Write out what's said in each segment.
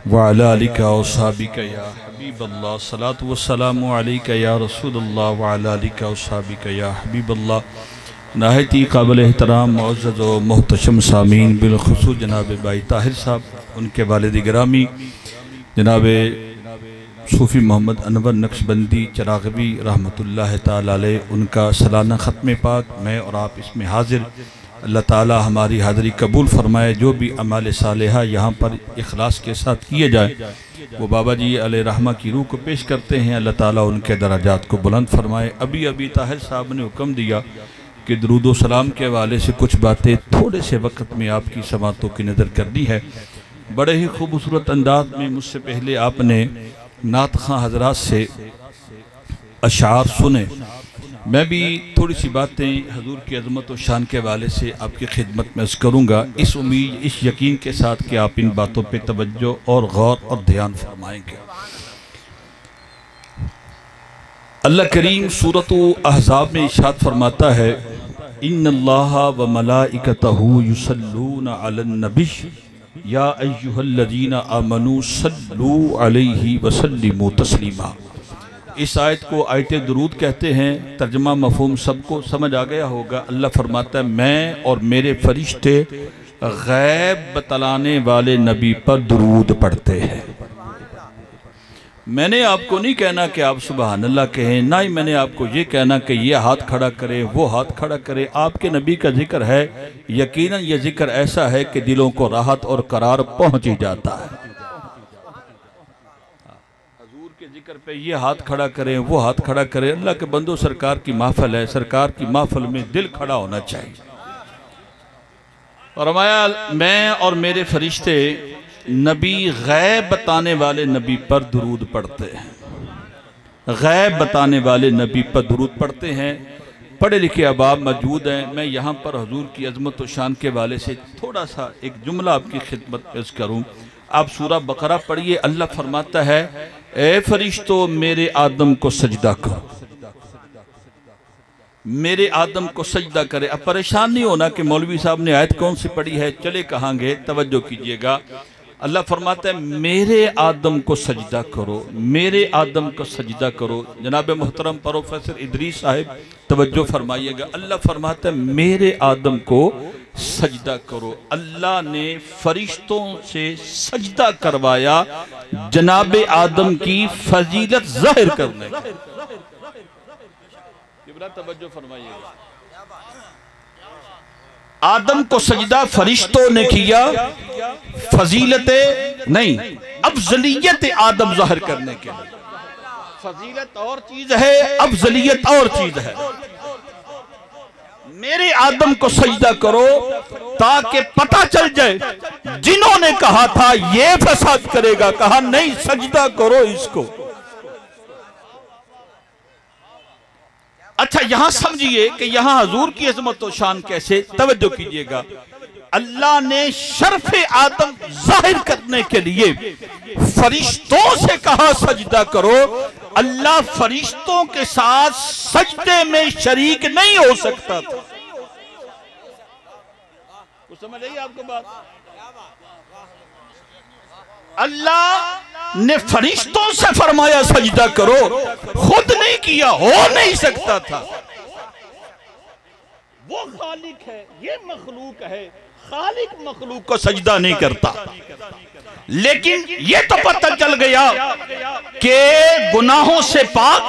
व अला आलिका व सहाबिका या हबीबल्लाह सलातु व सलामु अलैका या रसूलल्लाह व अला आलिका व सहाबिका या हबीबल्लाह। नाहती काबिल एहतराम मुअज़्ज़ज़ व मुहतशम सामीन बिलखुसूस जनाब भाई ताहिर साहब, उनके वालिद गिरामी जनाब सूफ़ी मोहम्मद अनवर नक्शबंदी चराग़वी रहमतुल्लाह ताला अलैह, उनका सालाना ख़त्म पाक मैं और आप इसमें हाजिर। अल्लाह ताला हमारी हाज़री कबूल फ़रमाए। जो भी अमाल सालेहा यहाँ पर इखलास के साथ किए जाए वो बाबा जी अलैहि रहमा की रूह को पेश करते हैं। अल्लाह ताला उनके दराजात को बुलंद फरमाए। अभी अभी ताहिर साहब ने हुक्म दिया कि दरूद व सलाम के हवाले से कुछ बातें थोड़े से वक्त में आपकी समातों की नज़र करनी है। बड़े ही खूबसूरत अंदाज में मुझसे पहले आपने नात खां हजरात से अशार सुने। मैं भी थोड़ी सी बातें हजूर की अज़मत और शान के हवाले से आपकी खिदमत में अर्ज़ करूँगा, इस उम्मीद इस यकीन के साथ कि आप इन बातों पे तवज्जो और गौर और ध्यान फरमाएंगे। अल्लाह करीम सूरत अहज़ाब में इरशाद फरमाता है, इन्नल्लाहा व मलाइकतहू युसल्लूना अलन नबी या अय्युहल्लज़ीना आमनू सल्लू अलैहि व सल्लिमू तस्लीमा। इस आयत को आयत दुरूद कहते हैं। तर्जमा मफ़हूम सबको समझ आ गया होगा। अल्लाह फरमाता है, मैं और मेरे फरिश्ते गैब बतलाने वाले नबी पर दुरूद पढ़ते हैं। मैंने आपको नहीं कहना कि आप सुबहान अल्लाह कहें, ना ही मैंने आपको ये कहना कि ये हाथ खड़ा करे वो हाथ खड़ा करे। आपके नबी का जिक्र है, यकीनन ये जिक्र ऐसा है कि दिलों को राहत और करार पहुँच ही जाता है। जिक्र पे ये हाथ खड़ा करें वो हाथ खड़ा करें। अल्लाह के बंदो, सरकार की महफिल है, सरकार की महफिल में दिल खड़ा होना चाहिए। और मैं और मेरे फरिश्ते नबी गैब बताने वाले नबी पर दुरूद पढ़ते हैं। गैब बताने वाले नबी पर दुरूद पढ़ते हैं। पढ़े लिखे अहबाब मौजूद हैं। मैं यहाँ पर हुजूर की अज़मत और शान के वाले से थोड़ा सा एक जुमला आपकी खिदमत पेश करूँ। आप सूरह बकरा पढ़िए। अल्लाह फरमाता है, ए फरिश्तों मेरे आदम को सजदा करो, मेरे आदम को सजदा करे। अब परेशान नहीं होना कि मौलवी साहब ने आयत कौन सी पढ़ी है, चले कहांगे, तवज्जो कीजिएगा। अल्लाह फरमाता है, मेरे आदम को सजदा करो, मेरे आदम को सजदा करो। जनाब मोहतरम प्रोफेसर इदरीस साहिब तवज्जो फरमाइएगा। अल्लाह फरमाता है, मेरे आदम को सजदा करो। अल्लाह ने फरिश्तों से सजदा करवाया जनाब आदम की फजीलत जाहिर करने। तवज्जो फरमाइएगा। आदम को सजदा फरिश्तों ने किया, फजीलत नहीं, अफजलियत आदम जाहिर करने के लिए। फजीलत और चीज है, अफजलियत और चीज है। मेरे आदम को सजदा करो ताकि पता चल जाए, जिन्होंने कहा था ये फसाद करेगा, कहा नहीं सजदा करो इसको। अच्छा, यहां समझिए कि यहां हजूर की अजमत और शान कैसे, तवज्जो कीजिएगा। अल्लाह ने शर्फ आदम जाहिर करने के लिए फरिश्तों से कहा सजदा करो। अल्लाह फरिश्तों के साथ सजदे में शरीक नहीं हो सकता था। कुछ समझ आई आपको बात? अल्लाह ने फरिश्तों से फरमाया सजदा करो, खुद नहीं किया, हो नहीं सकता था। वो खालिक है, ये मखलूक है। खालिक मखलूक को सजदा नहीं करता। लेकिन ये तो पता चल गया कि गुनाहों से पाक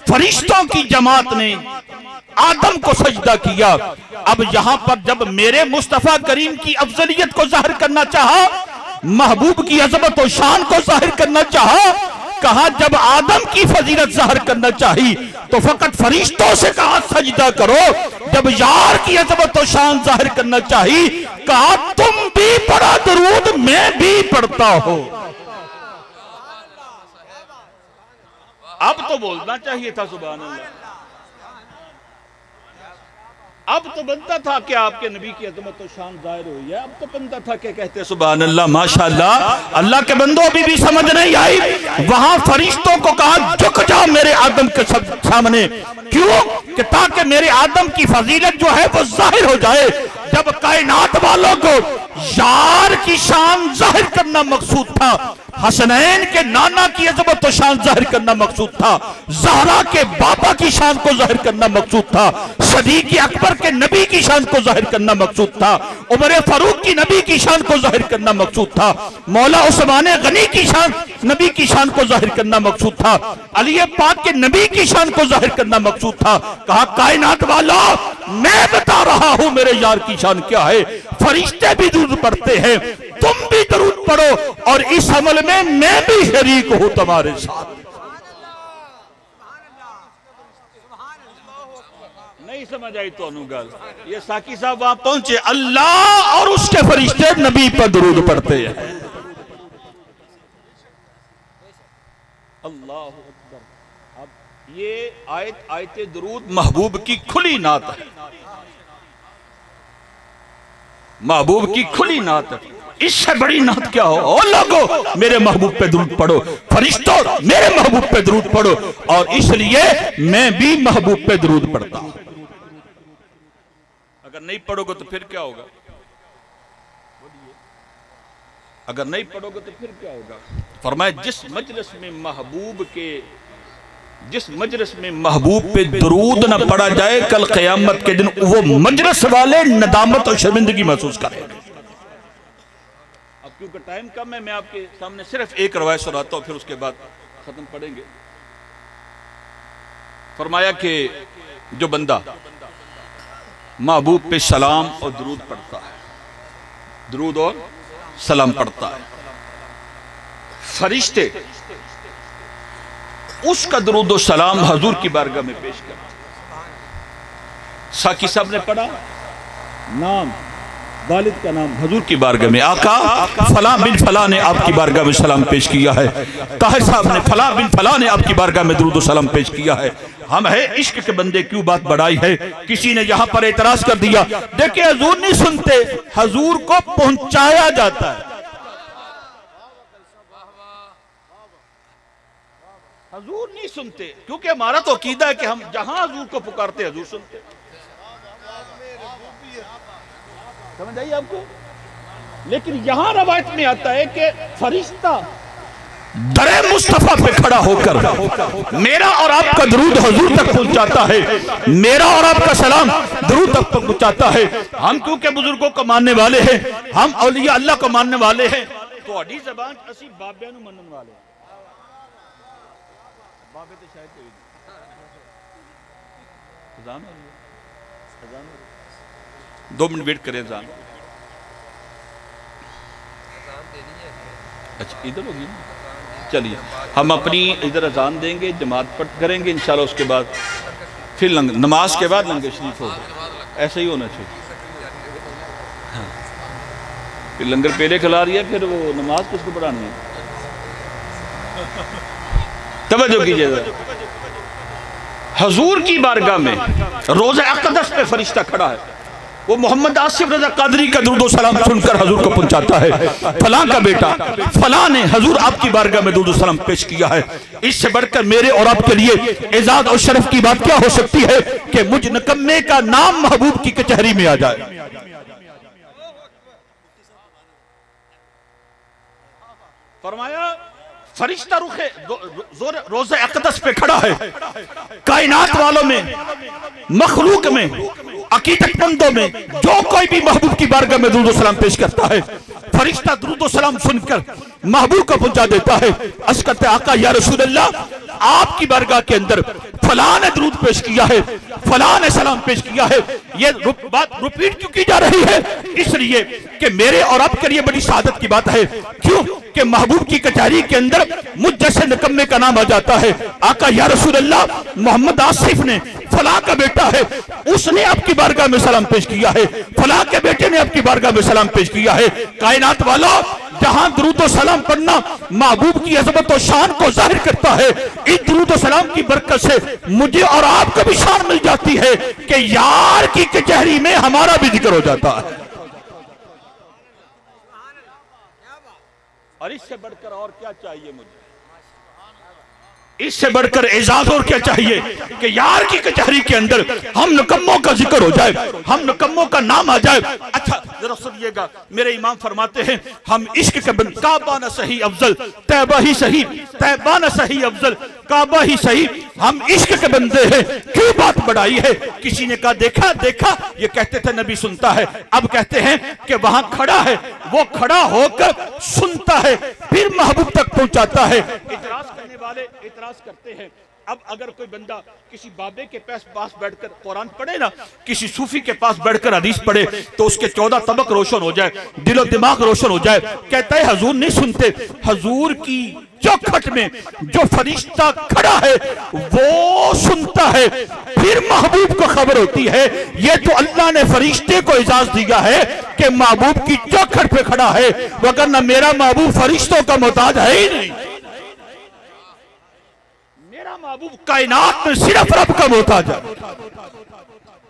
फरिश्तों की जमात ने आदम को सजदा किया। अब यहां पर जब मेरे मुस्तफा करीम की अफजलियत को जाहिर करना चाहा, महबूब की अजमत और शान को जाहिर करना चाहा, कहा जब आदम की फजीलत जाहिर करना चाहिए तो फकत फरिश्तों से कहा सजदा करो। जब यार की अजमत और शान जाहिर करना चाहिए, कहा तुम भी पढ़ा दरूद, मैं भी पढ़ता हूं। अब तो बोलना चाहिए था सुभान अल्लाह। अब तो बनता था कि आपके नबी की अजमत और शान जाहिर हुई है। अब तो बनता था कि कहते सुभान अल्लाह, माशाअल्लाह। अल्लाह के बंदों अभी भी समझ नहीं आई। वहां फरिश्तों को कहा झुक जाओ मेरे आदम के सामने। क्यों? कि ताकि मेरे आदम की फजीलत जो है वो जाहिर हो जाए। जब कायनात वालों को यार की शान जाहिर करना मकसूद था, हसनैन के नाना की अजमत और शान जाहिर करना मकसूद था, ज़हरा के बाबा की शान को जाहिर करना मकसूद था, सदीक़ अकबर के नबी की शान को जाहिर करना मकसूद था, उमर फारूक की नबी की शान को जाहिर करना मकसूद था, मौला उस्मान गनी की शान नबी की शान को जाहिर करना मकसूद था, अली पाक के नबी की शान को जाहिर करना मकसूद था। कहा कायनात वाला मैं बता रहा हूं मेरे यार की शान क्या है, फरिश्ते भी दुरूद पढ़ते हैं, तुम भी दुरूद पढ़ो और इस अमल में मैं भी शरीक हूं तुम्हारे साथ। नहीं समझ आई तो अनुगल, ये साकी साहब वहां पहुंचे, अल्लाह और उसके फरिश्ते नबी पर दुरूद पढ़ते हैं। अल्लाह अकबर। अब ये आयत दुरूद महबूब की खुली नात है, महबूब की खुली नात है। इससे बड़ी नात क्या हो? ओ लोगो मेरे महबूब पे दुरूद पढ़ो, फरिश्तों मेरे महबूब पे दुरूद पढ़ो, और इसलिए मैं भी महबूब पे दुरूद पढ़ता हूं। अगर नहीं पढ़ोगे तो फिर क्या होगा? अगर नहीं पढ़ोगे तो फिर क्या होगा? फरमाए जिस मजलिस में महबूब पे दुरूद न पढ़ा जाए, कल क़यामत के दिन वो मजलिस वाले नदामत और शर्मिंदगी महसूस करेंगे। अब क्योंकि टाइम कम है, मैं आपके सामने सिर्फ एक रवायत सुनाता हूं, फिर उसके बाद खत्म पढ़ेंगे। फरमाया कि जो बंदा महबूब पे सलाम और दुरूद पढ़ता है, दुरूद और सलाम पढ़ता है, फरिश्ते उसका दुरूद और सलाम हजूर की बारगाह में पेश करते। साकी साहब ने पढ़ा नाम वालिद का नाम हजूर की बारगाह में, आका फला बिन फला ने आपकी बारगाह में सलाम पेश किया है, ताहिर साहब ने फला बिन फला ने आपकी बारगाह में दुरूद और सलाम पेश किया है। हम है इश्क के बंदे, क्यों बात बढ़ाई है? किसी ने यहां पर एतराज कर दिया, देखिए हजूर नहीं सुनते, हजूर को पहुंचाया जाता है, हजूर नहीं सुनते, क्योंकि हमारा तो अकीदा है कि हम जहां हजूर को पुकारते हजूर सुनते। समझ आई आपको? लेकिन यहां रवायत में आता है कि फरिश्ता दरे मुस्तफा पे खड़ा होकर मेरा और आपका दुरूद हजूर तक पहुंचाता है, मेरा और आपका सलाम दुरूद तक पहुंचाता है। हम क्योंकि बुजुर्गों को मानने वाले हैं, हम औलिया अल्लाह को मानने वाले हैं, तो अडी ज़बान असी बाबियां नूं मनन वाले बाबे तो शायद कोई नहीं। 2 मिनट वेट करें। जान अच्छा इधर होगी ना, चलिए हम अपनी इधर अजान देंगे, जमात पढ़ करेंगे इंशाल्लाह, उसके बाद फिर नमाज के बाद लंगर शरीफ होगा, ऐसा ही होना चाहिए। हाँ। फिर लंगर पहले खिला रही है, फिर वो नमाज किसको पढ़ानी है? तवज्जो कीजिए, हजूर की बारगाह में रोज़े अक़दस पे फरिश्ता खड़ा है, वो मोहम्मद आसिफ रजा कादरी का दुरूद और सलाम सुनकर हजूर को पहुंचाता है, फलां का बेटा फलां ने हजूर आपकी बारगाह में दुरूद और सलाम पेश किया है। इससे बढ़कर मेरे और आपके लिए इज़्ज़त और शरफ की बात क्या हो सकती है कि मुझ निकम्मे का नाम महबूब की कचहरी में आ जाए। फरमाया फरिश्ता रुखे रोज़े अक़दस पे खड़ा है, कायनात वालों में, मखलूक में, अकीदतमंदों में जो कोई भी महबूब की बारगाह में दुरूद और सलाम पेश करता है, फरिश्ता दुरूद और सलाम सुनकर महबूब को पहुंचा देता है। अर्ज़ करते आका या रसूल अल्लाह, आपकी बारगाह के अंदर फलां ने दुरूद पेश किया है, फलां ने सलाम पेश किया है। ये बात रिपीट क्यों की जा रही है? इसलिए कि मेरे और आपके लिए बड़ी सादत की बात है। क्यों कि महबूब की कचहरी के अंदर मुझ जैसे निकम्मे का नाम आ जाता है। आका या रसूल अल्लाह, मोहम्मद आसिफ ने फलां का बेटा है, उसने आपकी बारगाह में सलाम पेश किया है, फलां के बेटे ने आपकी बारगाह में सलाम पेश किया है। कायनात वालों, जहां दुरूद और सलाम पढ़ना महबूब की अज़मत और शान को जाहिर करता है, इस दुरूद और सलाम की बरकत से मुझे और आपको भी शान मिल जाती है कि यार की कचहरी में हमारा भी जिक्र हो जाता है। और इससे बढ़कर और क्या चाहिए मुझे? इससे बढ़कर एजाज और क्या चाहिए कि यार की कचहरी के अंदर हम नकम्मों का जिक्र हो जाए, हम नकम्मों का नाम आ जाए। अच्छा जरा सुनिएगा, मेरे इमाम फरमाते हैं हम इश्क के बंद काबा न सही अफजल तैबा ही सही, तैबा न सही अफजल काबा ही सही, हम इश्क के बंदे हैं। क्यों बात बढ़ाई है? किसी ने कहा देखा देखा, ये कहते थे नबी सुनता है, अब कहते हैं कि वहां खड़ा है, वो खड़ा होकर सुनता है फिर महबूब तक पहुंचाता है। इतराज करने वाले इतराज करते हैं। अब अगर कोई बंदा किसी बाबे के पास बैठकर कुरान पढ़े ना, किसी सूफी के पास बैठकर हदीस पढ़े तो उसके 14 तबक रोशन हो जाए, दिलो दिमाग रोशन हो जाए। कहता है हजूर नहीं सुनते, हजूर की चौखट में जो फरिश्ता खड़ा है वो सुनता है, फिर महबूब को खबर होती है। ये तो अल्लाह ने फरिश्ते को इजाजत दिया है कि महबूब की चौखट पे खड़ा है, वरना मेरा महबूब फरिश्तों का मोहताज है ही नहीं। मेरा महबूब कायनात में सिर्फ रब का मोहताज है।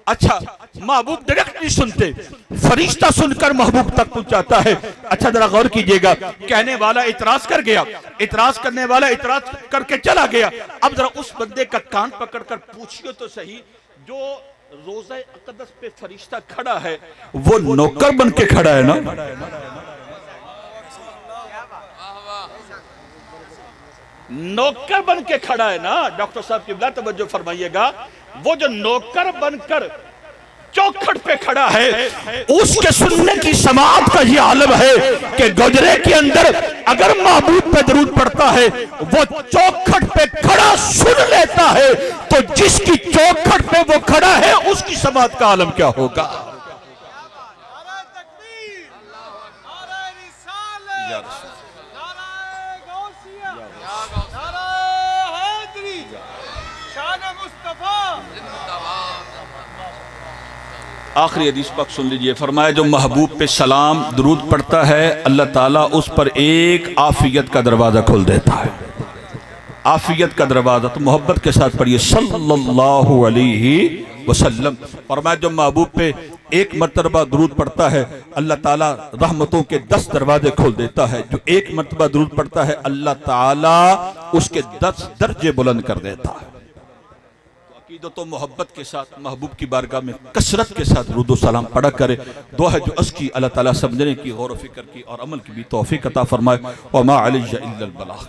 अच्छा महबूब डायरेक्ट नहीं सुनते, फरिश्ता सुनकर महबूब तक पहुंचाता है। अच्छा जरा गौर कीजिएगा, कहने वाला इतराज कर गया, इतराज करने वाला इतराज करके चला गया। अब जरा उस बंदे का कान पकड़कर पूछिए तो सही, जो रोज़ा अक़दस पे फरिश्ता खड़ा है वो नौकर बन के खड़ा है ना? नौकर बन के खड़ा है ना? डॉक्टर साहब की तवज्जो फरमाइएगा, वो जो नौकर बनकर चौखट पे खड़ा है उसके सुनने की समाअत का ये आलम है कि गुजरे के अंदर अगर महबूब पे दरूद पड़ता है वो चौखट पे खड़ा सुन लेता है, तो जिसकी चौखट पे वो खड़ा है उसकी समाअत का आलम क्या होगा? आखिरी हदीस पाक सुन लीजिए, फरमाया जो महबूब पे सलाम दरूद पढ़ता है अल्लाह ताला उस पर एक आफियत का दरवाज़ा खोल देता है। आफियत का दरवाज़ा तो मोहब्बत के साथ पढ़िए, सल्लल्लाहु अलैहि वसल्लम। फरमाया जो महबूब पे एक मर्तबा दरूद पढ़ता है अल्लाह ताला रहमतों के 10 दरवाजे खोल देता है। जो एक मर्तबा दरूद पढ़ता है अल्लाह ताला उसके 10 दर्जे बुलंद कर देता है। तो मोहब्बत के साथ महबूब की बारगाह में कसरत के साथ दुरूद व सलाम पढ़ा करे। दुआ है जो अस्की अल्लाह ताला समझने की, गौर व फिक्र की और अमल की भी तौफीक अता फरमाए। व मा अलैया इल्लल बलाग।